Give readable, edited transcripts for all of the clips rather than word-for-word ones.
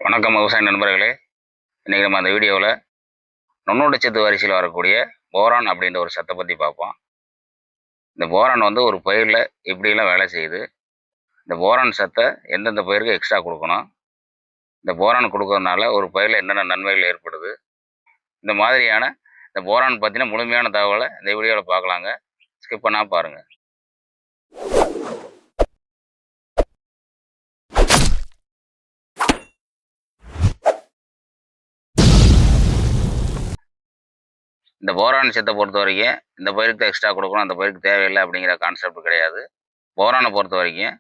வணக்கம் விவசாய நண்பர்களே. இன்றைக்கி நம்ம அந்த வீடியோவில் நுண்ணூட்டச்சத்து வரிசையில் வரக்கூடிய போரான் அப்படின்ற ஒரு சத்தை பற்றி பார்ப்போம். இந்த போரான் வந்து ஒரு பயிரில் எப்படிலாம் வேலை செய்யுது, இந்த போரான் சத்தை எந்தெந்த பயிருக்கு எக்ஸ்ட்ரா கொடுக்கணும், இந்த போரான் கொடுக்கறதுனால ஒரு பயிரில் என்னென்ன நன்மைகள் ஏற்படுது, இந்த மாதிரியான இந்த போரான் பற்றின முழுமையான தகவலை இந்த வீடியோவில் பார்க்கலாங்க. ஸ்கிப் பண்ணாமல் பாருங்கள். இந்த போரான் சத்தை பொறுத்த வரைக்கும் இந்த பயிருக்கு தான் எக்ஸ்ட்ரா கொடுக்கணும், அந்த பயிருக்கு தேவையில்லை அப்படிங்கிற கான்செப்ட் கிடையாது. போரானை பொறுத்த வரைக்கும்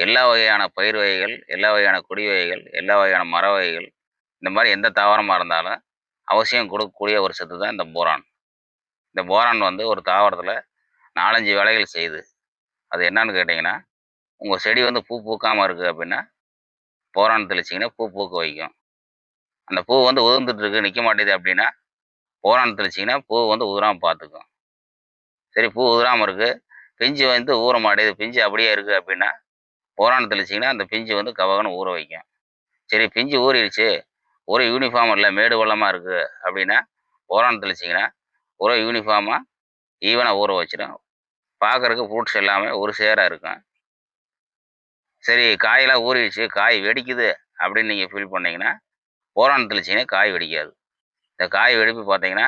எல்லா வகையான பயிர் வகைகள், எல்லா வகையான கொடி வகைகள், எல்லா வகையான மர வகைகள், இந்த மாதிரி எந்த தாவரமாக இருந்தாலும் அவசியம் கொடுக்கக்கூடிய ஒரு சத்து தான் இந்த போரான். இந்த போரான் வந்து ஒரு தாவரத்தில் 4-5 வேலைகள் செய்யுது. அது என்னன்னு கேட்டிங்கன்னா, உங்கள் செடி வந்து பூ பூக்காமல் இருக்குது அப்படின்னா போரான் தெளிச்சிங்கன்னா பூ பூக்க வைக்கும். அந்த பூ வந்து உதிர்ந்துட்டு இருக்கு, நிற்க மாட்டேது அப்படின்னா போரான் தெளிச்சிங்கன்னா பூ வந்து உதிராமல் பார்த்துக்கும். சரி, பூ உதிராமல் இருக்குது, பிஞ்சு வந்து ஊற மாட்டேது, பிஞ்சு அப்படியே இருக்குது அப்படின்னா போரான் தெளிச்சிங்கன்னா அந்த பிஞ்சு வந்து கவகன்னு ஊற வைக்கும். சரி, பிஞ்சு ஊறிடுச்சு, ஒரு யூனிஃபார்ம் இல்லை, மேடு பள்ளமாக இருக்குது அப்படின்னா போரான் தெளிச்சிங்கன்னா ஒரு யூனிஃபார்மாக ஈவனாக ஊற வச்சிடும். பார்க்குறதுக்கு ஃப்ரூட்ஸ் எல்லாமே ஒரு சேராக இருக்கும். சரி, காயெல்லாம் ஊறிடுச்சு, காய் வெடிக்குது அப்படின்னு நீங்கள் ஃபீல் பண்ணிங்கன்னா போரான் தெளிச்சிங்கன்னா காய் வெடிக்காது. இந்த காய் வெடிப்பு பார்த்தீங்கன்னா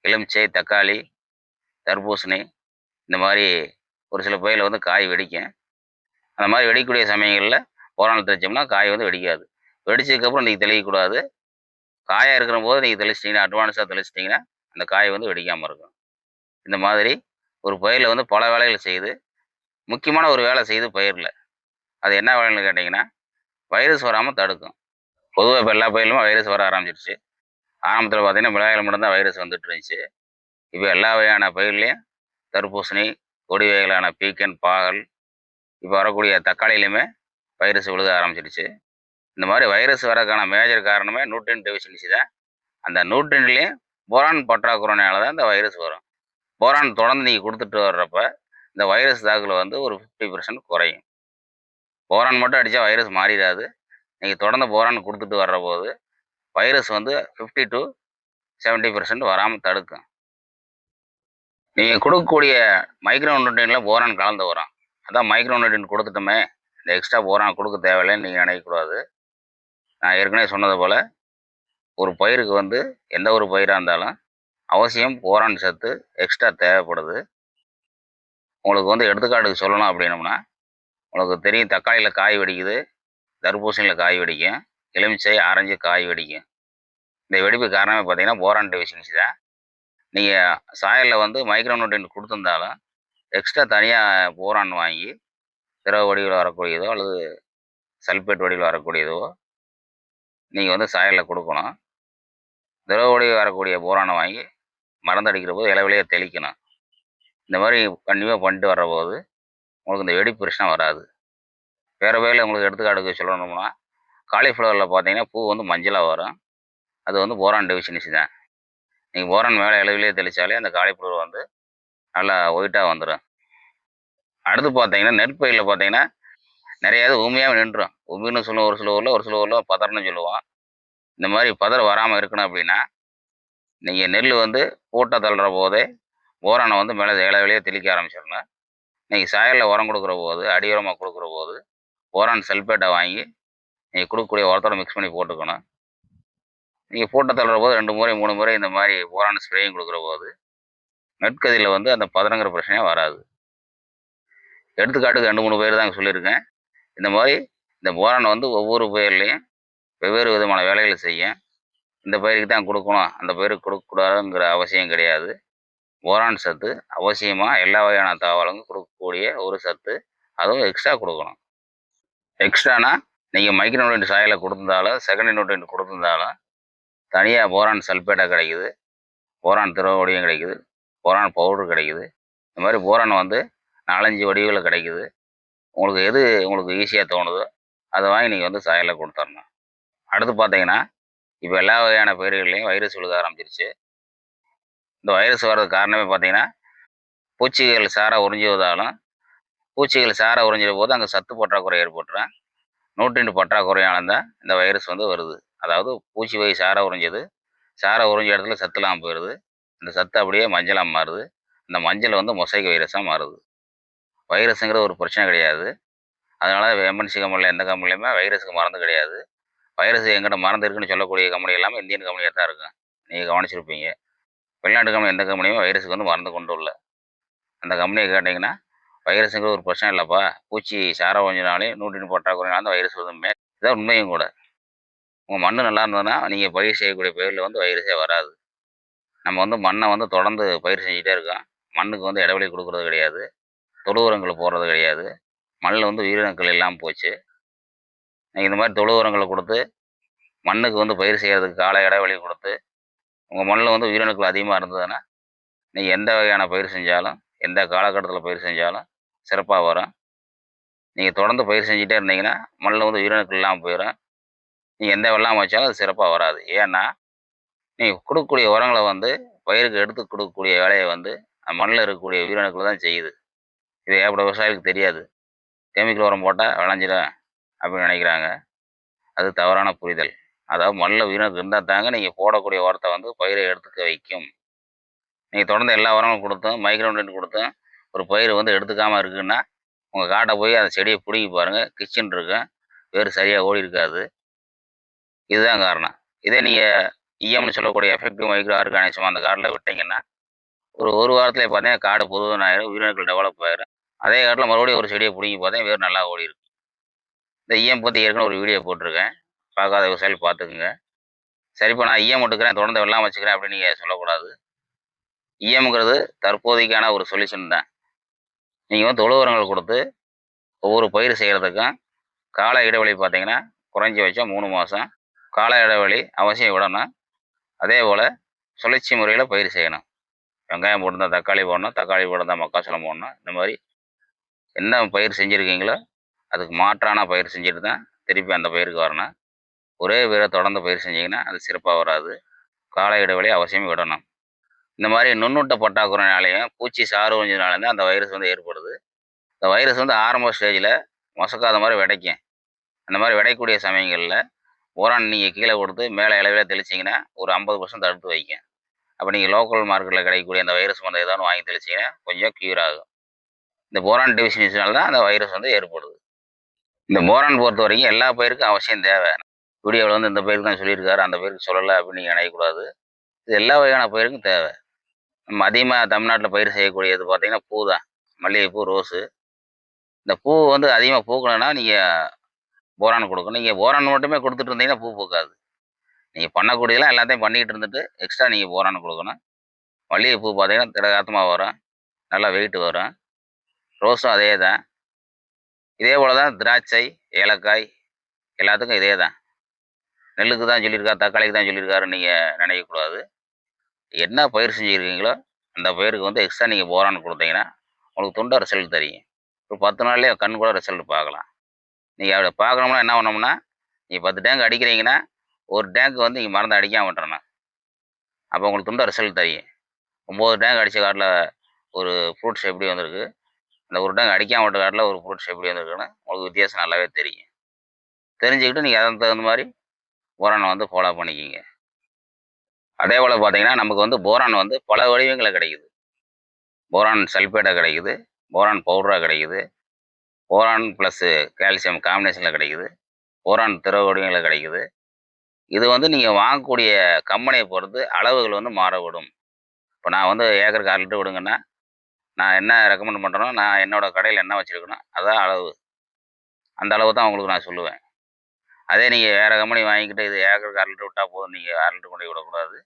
எலுமிச்சை, தக்காளி, தர்பூசணி, இந்த மாதிரி ஒரு சில பயிரில் வந்து காய் வெடிக்கும். அந்த மாதிரி வெடிக்கக்கூடிய சமயங்களில் போரான் தெளிச்சோம்னா காய் வந்து வெடிக்காது. வெடிச்சதுக்கப்புறம் நீங்கள் தெளிக்கக்கூடாது. காயாக இருக்கிற போது நீங்கள் தெளிச்சிட்டிங்கன்னா, அட்வான்ஸாக தெளிச்சிட்டிங்கன்னா அந்த காய் வந்து வெடிக்காமல் இருக்கும். இந்த மாதிரி ஒரு பயிரில் வந்து பல வேலைகள் செய்யுது. முக்கியமான ஒரு வேலை செய்யுது பயிரில். அது என்ன வேலைன்னு கேட்டிங்கன்னா, வைரஸ் வராமல் தடுக்கும். பொதுவாக இப்போ எல்லா பயிரிலுமே வைரஸ் வர ஆரம்பிச்சிருச்சு. ஆரம்பத்தில் பார்த்தீங்கன்னா மிளகாயில் மட்டும்தான் வைரஸ் வந்துட்டு இருந்துச்சு. இப்போ எல்லா வகையான பயிர்லேயும் தர்பூசணி, கொடி வகைகளான பீக்கன், பாகல், இப்போ வரக்கூடிய தக்காளியிலையுமே வைரஸ் விழுக ஆரம்பிச்சிருச்சு. இந்த மாதிரி வைரஸ் வரதுக்கான மேஜர் காரணமே நியூட்ரியன் டெஃபிஷியன்சி தான். அந்த நியூட்ரியன்லேயும் போரான் பற்றாக்குறையினால தான் இந்த வைரஸ் வரும். போரான் தொடர்ந்து நீங்கள் கொடுத்துட்டு வர்றப்ப இந்த வைரஸ் தாக்குதல் வந்து ஒரு 50% குறையும். போரான் மட்டும் அடித்தா வைரஸ் மாறிடாது. நீங்கள் தொடர்ந்து போரான் கொடுத்துட்டு வர்ற போது வைரஸ் வந்து 50 to 70% வராமல் தடுக்கும். நீங்கள் கொடுக்கக்கூடிய மைக்ரோ நியூட்ரியனில் போரான் கலந்து வரும். அதான் மைக்ரோ நியூட்ரியன் கொடுத்துட்டோமே, இந்த எக்ஸ்ட்ரா போரான் கொடுக்க தேவையில்லைன்னு நீங்கள் நினைக்கக்கூடாது. நான் ஏற்கனவே சொன்னது போல் ஒரு பயிருக்கு வந்து எந்த ஒரு பயிராக இருந்தாலும் அவசியம் போரான் சத்து எக்ஸ்ட்ரா தேவைப்படுது. உங்களுக்கு வந்து எடுத்துக்காட்டுக்கு சொல்லணும் அப்படின்னோம்னா, உங்களுக்கு தெரியும், தக்காளியில் காய் வெடிக்குது, தர்பூசணியில் காய் வெடிக்கும், எலுமிச்சை, ஆரஞ்சு காய் வெடிக்கும். இந்த வெடிப்பு காரணமே பார்த்தீங்கன்னா போரான் டெஃபிஷியன்சி தான். நீங்கள் சாயலில் வந்து மைக்ரோ நியூட்ரியன் கொடுத்துருந்தாலும் எக்ஸ்ட்ரா தனியாக போரான் வாங்கி திரவ வடிவில் வரக்கூடியதோ அல்லது சல்பேட் வடிவில் வரக்கூடியதோ நீங்கள் வந்து சாயலில் கொடுக்கணும். திரவ வடிவில் வரக்கூடிய போரானை வாங்கி மருந்து அடிக்கிற போது இலவிலையே தெளிக்கணும். இந்த மாதிரி கண்டிப்பாக பண்ணிட்டு வர்ற போது உங்களுக்கு இந்த வெடிப்பு பிரச்சனை வராது. வேறு வகையில் உங்களுக்கு எடுத்துக்காட்டுக்கு சொல்லணும்னா, காலிஃப்ளவரில் பார்த்தீங்கன்னா பூ வந்து மஞ்சளாக வரும். அது வந்து போரான் டெஃபிஷியன்சி தான். நீங்கள் போரான் மேலே இலவிலையே தெளித்தாலே அந்த காலிஃப்ளவர் வந்து நல்லா ஒயிட்டாக வந்துடும். அடுத்து பார்த்தீங்கன்னா நெற்பயிரில் பார்த்தீங்கன்னா நிறையா இது உண்மையாக நின்றுடும். உமின்னு சொல்லுவோம் ஒரு சில ஊரில், ஒரு சில ஊரில் பதர்னு சொல்லுவோம். இந்த மாதிரி பதர் வராமல் இருக்கணும் அப்படின்னா நீங்கள் நெல் வந்து பூட்டை தள்ளுற போதே போரானை வந்து மேலே இலவிலையே தெளிக்க ஆரம்பிச்சிடணும். நீங்கள் சாயலில் உரம் கொடுக்குற போது, அடி உரமாக கொடுக்குற போது போரான் சல்பேட்டை வாங்கி நீங்கள் கொடுக்கக்கூடிய உரத்தோட மிக்ஸ் பண்ணி போட்டுக்கணும். நீங்கள் பூட்டை தள்ளுற போது 2 முறை 3 முறை இந்த மாதிரி போரான் ஸ்ப்ரேயும் கொடுக்குற போது நெற்கதிரில் வந்து அந்த பதறங்கிற பிரச்சனையே வராது. எடுத்துக்காட்டுக்கு 2-3 பயிர் தான் சொல்லியிருக்கேன். இந்த மாதிரி இந்த போரானை வந்து ஒவ்வொரு பயிர்லேயும் வெவ்வேறு விதமான வேலைகளை செய்யும். இந்த பயிருக்கு தான் கொடுக்கணும், அந்த பயிருக்கு கொடுக்கக்கூடாதுங்கிற அவசியம் கிடையாது. போரான் சத்து அவசியமாக எல்லா வகையான தாவரங்களும் கொடுக்கக்கூடிய ஒரு சத்து. அதுவும் எக்ஸ்ட்ரா கொடுக்கணும். எக்ஸ்ட்ரானா நீங்கள் மைக்ரோ நியூட்ரியன்ட் சாயலை கொடுத்துருந்தாலும், செகண்டரி நியூட்ரியன்ட் கொடுத்துருந்தாலும் தனியாக போரான் சல்பேட்டாக கிடைக்குது, போரான் திரவ வடிவம் கிடைக்குது, போரான் பவுடர் கிடைக்குது. இந்த மாதிரி போரான் வந்து 4-5 வடிவில் கிடைக்குது. உங்களுக்கு எது உங்களுக்கு ஈஸியாக தோணுதோ அதை வாங்கி நீங்கள் வந்து சாயலில் கொடுத்துடணும். அடுத்து பார்த்தீங்கன்னா, இப்போ எல்லா வகையான பயிர்கள்லையும் வைரஸ் விழுக ஆரம்பிச்சிருச்சு. இந்த வைரஸ் வர்றதுக்கு காரணமே பார்த்தீங்கன்னா, பூச்சிகள் சாரை உறிஞ்சுவதாலும், பூச்சிகள் சாரை உறிஞ்சுற போது அங்கே சத்து பற்றாக்குறை ஏற்பட்டுரும். நியூட்ரியன்ட் பற்றாக்குறையால தான் இந்த வைரஸ் வந்து வருது. அதாவது பூச்சி போய் சாரை உறிஞ்சுது. சாரை உறிஞ்ச இடத்துல சத்து இல்லாம போயிருது. அந்த சத்து அப்படியே மஞ்சளா மாறுது. அந்த மஞ்சள் வந்து மொசைக் வைரஸா மாறுது. வைரஸுங்கிறது ஒரு பிரச்சனை கிடையாது. அதனால எம்.என்.சி கம்பெனில எந்த கம்பெனிலயுமே வைரஸுக்கு மருந்து கிடையாது. வைரஸ் எங்கிட்ட மருந்து இருக்குன்னு சொல்லக்கூடிய கம்பெனி எல்லாமே இந்தியன் கம்பெனியா தான் இருக்கும். நீங்க கவனிச்சிருப்பீங்க. வெளிநாட்டு கம்பெனி எந்த கம்பெனியுமே வைரஸுக்கு வந்து மருந்து கொண்டு வரல. அந்த கம்பெனிய கேட்டீங்கன்னா, வைரஸுங்கிற ஒரு பிரச்சனை இல்லப்பா. பூச்சி சாரை உறிஞ்சினாலே நியூட்ரியன்ட் பற்றாக்குறையினால அந்த வைரஸ் வருதும்பேன். இதான் உண்மையும் கூட. உங்க மண்ணு நல்லா இருந்ததுன்னா, நீங்க பயிர் செய்யக்கூடிய பயிர்ல வந்து வைரஸே வராது. நம்ம வந்து மண்ண வந்து தொடர்ந்து பயிர் செஞ்சுட்டே இருக்கோம். மண்ணுக்கு வந்து இடைவெளி குடுக்குறது கிடையாது. தொழு உரங்கள் போடுறது கிடையாது. மண்ணுல வந்து உயிரணுக்கள் இல்லாம போச்சு. நீங்க இந்த மாரி தொழு உரங்கள குடுத்து, மண்ணுக்கு வந்து பயிர் செய்யறதுக்கு கால இடைவெளி குடுத்து, உங்க மண்ணுல வந்து உயிரணுக்கள் அதிகமா இருந்ததுன்னா, நீங்க எந்த வகையான பயிர் செஞ்சாலும், எந்த காலகட்டத்தில பயிர் செஞ்சாலும் சிறப்பா வரும். நீங்க தொடர்ந்து பயிர் செஞ்சுட்டே இருந்தீங்கன்னா, மண்ணுல வந்து உயிரணுக்கள் இல்லாம போயிரும். நீங்க எந்த வெள்ளாம வச்சாலும் அது சிறப்பா வராது. ஏன்னா, நீங்க குடுக்கக்கூடிய உரங்கள வந்து பயிருக்கு எடுத்து குடுக்கக்கூடிய வேலைய வந்து மண்ணுல இருக்கக்கூடிய உயிரணுக்கள் தான் செய்யுது. இது ஏகப்பட்ட விவசாயிகளுக்கு தெரியாது. கெமிக்கல் உரம் போட்டா விளைஞ்சிரும் அப்படின்னு நினைக்கிறாங்க. அது தவறான புரிதல். அதாவது மண்ணுல உயிரினங்கள் இருந்தா தாங்க நீங்க போடக்கூடிய உரத்த வந்து பயிரை எடுத்துக்க வைக்கும். நீங்க தொடர்ந்து எல்லா உரங்களும் குடுத்தும், மைக்ரோ நியூட்ரியன்ட் குடுத்தும் ஒரு பயிர் வந்து எடுத்துக்காம இருக்குன்னா, உங்க காட்ட போய் அந்த செடிய புடுங்கி பாருங்க. கிச்சுன்னு இருக்கும். வேர் சரியா ஓடி இருக்காது. இதுதான் காரணம். இதே நீங்க ஈஎம்னு சொல்லக்கூடிய எஃபெக்டிவ் மைக்ரோ ஆர்கானிசம் அந்த காட்டுல விட்டீங்கன்னா, ஒரு வாரத்திலேயே பார்த்தீங்கன்னா காடு புதுவனாயிரும். உயிரினங்கள் டெவலப் ஆயிரும். அதே காட்டுல மறுபடியும் ஒரு செடிய புடுங்கி பார்த்தா வேர் நல்லா ஓடி இருக்கும். இந்த ஈஎம் பத்தி ஏற்கனவே ஒரு வீடியோ போட்டிருக்கேன். பார்க்காத விவசாயிகள் பார்த்துக்குங்க. சரிப்பா நான் ஈஎம் எடுக்கிறேன், தொடர்ந்து வெள்ளாம வச்சுக்கிறேன் அப்படின்னு நீங்க சொல்லக்கூடாது. ஈஎம்ங்கிறது தற்போதைக்கான ஒரு சொல்யூஷன் தான். நீங்க வந்து தொழு உரங்கள் குடுத்து, ஒவ்வொரு பயிர் செய்யறதுக்கும் கால இடைவெளி பார்த்தீங்கன்னா, குறைஞ்சபட்சம் 3 மாசம். கால இடைவெளி அவசியம் விடணும். அதேபோல சுழற்சி முறையில பயிர் செய்யணும். வெங்காயம் போட்டிருந்தா தக்காளி போடணும், தக்காளி போட்டிருந்தா மக்காச்சோளம் போடணும். இந்த மாரி என்ன பயிர் செஞ்சிருக்கீங்களோ, அதுக்கு மாற்றான பயிர் செஞ்சுட்டு தான் திருப்பி அந்த பயிருக்கு வரணும். ஒரே பயிர தொடர்ந்து பயிர் செஞ்சீங்கன்னா, அது சிறப்பா வராது. கால இடைவெளி அவசியம் விடணும். இந்த மாரி நுண்ணூட்ட பற்றாக்குறையினாலயும், பூச்சி சாறு உறிஞ்சதுனாலயும் தான் அந்த வைரஸ் வந்து ஏற்படுது. இந்த வைரஸ் வந்து ஆரம்ப ஸ்டேஜ்ல மொசக்காத மாரி வெடைக்கும். அந்த மாரி வெடையக்கூடிய சமயங்கள்ல போரான் நீங்க கீழ குடுத்து மேல இளவேல தெளிச்சீங்கன்னா, ஒரு 50% தடுத்து வைக்கும். அப்ப நீங்க லோக்கல் மார்க்கெட்ல கிடைக்கக்கூடிய அந்த வைரஸ் மருந்து ஏதாவது ஒண்ணு வாங்கி தெளிச்சீங்கன்னா, கொஞ்சம் கியூர் ஆகும். இந்த போரான் டெஃபிஷியன்சினால தான் அந்த வைரஸ் வந்து ஏற்படுது. இந்த போரான் பொறுத்தவரைக்கும் எல்லா பயிருக்கும் அவசியம் தேவை. வீடியோல வந்து இந்த பயிருக்கு தான் சொல்லியிருக்காரு, அந்த பயிருக்கு சொல்லல அப்படின்னு நீங்க நினைக்கக்கூடாது. இது எல்லா வகையான பயிருக்கும் தேவை. நம்ம அதிகமா தமிழ்நாட்டுல பயிர் செய்யக்கூடியது பார்த்தீங்கன்னா, பூ தான். மல்லிகைப்பூ, ரோஸு. இந்த பூ வந்து அதிகமா பூக்கணும்னா, நீங்க போரான் குடுக்கணும். நீங்க போரான் மட்டுமே குடுத்துட்டு இருந்தீங்கன்னா, பூ பூக்காது. நீங்க பண்ணக்கூடியதெல்லாம் எல்லாத்தையும் பண்ணிக்கிட்டு இருந்துட்டு, எக்ஸ்ட்ரா நீங்க போரான் குடுக்கணும். மல்லிகைப்பூ பார்த்தீங்கன்னா, திடகாத்தமா வரும். நல்லா வெயிட் வரும். ரோஸும் அதே தான். இதே போல தான் திராட்சை, ஏலக்காய் எல்லாத்துக்கும் இதே தான். நெல்லுக்கு தான் சொல்லியிருக்காரு, தக்காளிக்கு தான் சொல்லியிருக்காருன்னு நீங்க நினைக்கக்கூடாது. என்ன பயிர் செஞ்சிருக்கீங்களோ, அந்த பயிருக்கு வந்து எக்ஸ்ட்ரா நீங்க போரான் குடுத்தீங்கன்னா, உங்களுக்கு துண்ட ரிசல்ட் தெரியும். ஒரு 10 நாள்லயே கண் கூட ரிசல்ட் பார்க்கலாம். நீங்க அத பார்க்கணும்னா என்ன பண்ணணும்னா, நீங்க 10 டேங்க் அடிக்கிறீங்கன்னா, ஒரு டேங்க் வந்து நீங்க மருந்து அடிக்காம விட்டுறணும். அப்போ உங்களுக்கு துண்ட ரிசல்ட் தெரியும். 9 டேங்க் அடிச்ச காட்டுல ஒரு ஃப்ரூட்ஸ் எப்படி வந்திருக்கு, அந்த ஒரு டேங்க் அடிக்காம விட்ட காட்டுல ஒரு ஃப்ரூட்ஸ் எப்படி வந்திருக்குன்னு உங்களுக்கு வித்தியாசம் நல்லாவே தெரியும். தெரிஞ்சுக்கிட்டு நீங்க அதுக்கு தகுந்த மாரி போரான வந்து ஃபாலோ பண்ணிக்கங்க. அதேபோல பார்த்தீங்கன்னா, நமக்கு வந்து போரான் வந்து பல வடிவங்கள்ல கிடைக்குது. போரான் சல்பேட்டா கிடைக்குது. போரான் பவுடரா கிடைக்குது. போரான் பிளஸ் கால்சியம் காம்பினேஷன்ல கிடைக்குது. போரான் திரவ வடிவங்கள்ல கிடைக்குது. இது வந்து நீங்க வாங்கக்கூடிய கம்பெனிய பொறுத்து அளவுகள் வந்து மாறுபடும். இப்ப நான் வந்து ஏக்கருக்கு 1/2 லிட்டர் விடுங்கன்னா, நான் என்ன ரெக்கமெண்ட் பண்றேனோ, நான் என்னோட கடையில என்ன வச்சிருக்கேனோ, அதான் அளவு. அந்த அளவு தான் உங்களுக்கு நான் சொல்லுவேன். அதே நீங்க வேற கம்பெனி வாங்கிக்கிட்டு இது ஏக்கருக்கு 1/2 லிட்டர் விட்டா போதும், நீங்க 1/2 லிட்டர் கொண்டு போய் விடக்கூடாது.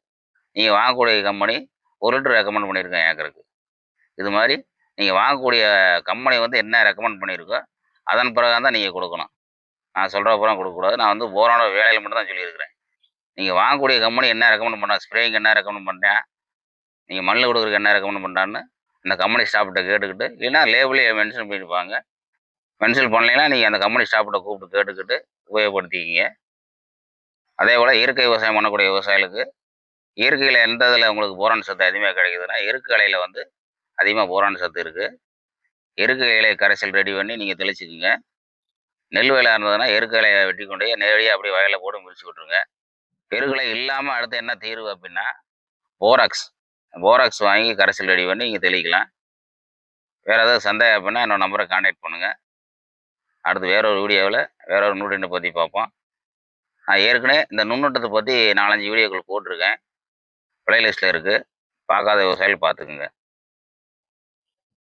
நீங்க வாங்கக்கூடிய கம்பெனி 1 லிட்டர் ரெக்கமெண்ட் பண்ணியிருக்கேன் ஏக்கருக்கு. இது மாரி நீங்க வாங்கக்கூடிய கம்பெனி வந்து என்ன ரெக்கமெண்ட் பண்ணியிருக்கோ, அதன் பிரகாரம் தான் நீங்க குடுக்கணும். நான் சொல்ற பூரா குடுக்கக்கூடாது. நான் வந்து போரானோட வேலையில மட்டும் தான் சொல்லியிருக்கிறேன். நீங்க வாங்கக்கூடிய கம்பெனி என்ன ரெக்கமெண்ட் பண்ணா, ஸ்ப்ரேயிங்க்கு என்ன ரெக்கமெண்ட் பண்றான், நீங்க மண்ணுல குடுக்குறதுக்கு என்ன ரெக்கமெண்ட் பண்றான்னு, அந்த கம்பெனி ஸ்டாஃப்ட்ட கேட்டுக்கிட்டு, இல்லைன்னா லேபிள்லயே மென்ஷன் பண்ணியிருப்பாங்க. மென்ஷன் பண்ணலைன்னா, நீங்க அந்த கம்பெனி ஸ்டாஃப்ட்ட கூப்பிட்டு கேட்டுக்கிட்டு உபயோகப்படுத்திக்கங்க. அதேபோல இயற்கை விவசாயம் பண்ணக்கூடிய விவசாயிகளுக்கு, இயற்கையில எந்த இதுல உங்களுக்கு போரான் சத்து அதிகமா கிடைக்குதுன்னா, எருக்கு இலையில வந்து அதிகமா போரான் சத்து இருக்கு. எருக்கு இலை கரைசல் ரெடி பண்ணி நீங்க தெளிச்சுக்கங்க. நெல் வயலாக இருந்ததுன்னா எருக்கலையை வெட்டி கொண்டு போய் நேரடியாக அப்படியே வயலில் போட்டு மிதிச்சு விட்ருங்க. எருக்கலை இல்லாமல் அடுத்து என்ன தீர்வு அப்படின்னா போராக்ஸ். போராக்ஸ் வாங்கி கரைசல் ரெடி பண்ணி நீங்கள் தெளிக்கலாம். வேறு ஏதாவது சந்தேகம் அப்படின்னா என்னோட நம்பரை கான்டாக்ட் பண்ணுங்கள். அடுத்து வேற ஒரு வீடியோவில் வேற ஒரு நுண்ணுட்டத்தை பற்றி பார்ப்போம். நான் ஏற்கனவே இந்த நுண்ணூட்டத்தை பற்றி 4-5 வீடியோக்கள் போட்டிருக்கேன். ப்ளேலிஸ்ட்டில் இருக்குது. பார்க்காத விவசாயிகள் பார்த்துக்குங்க.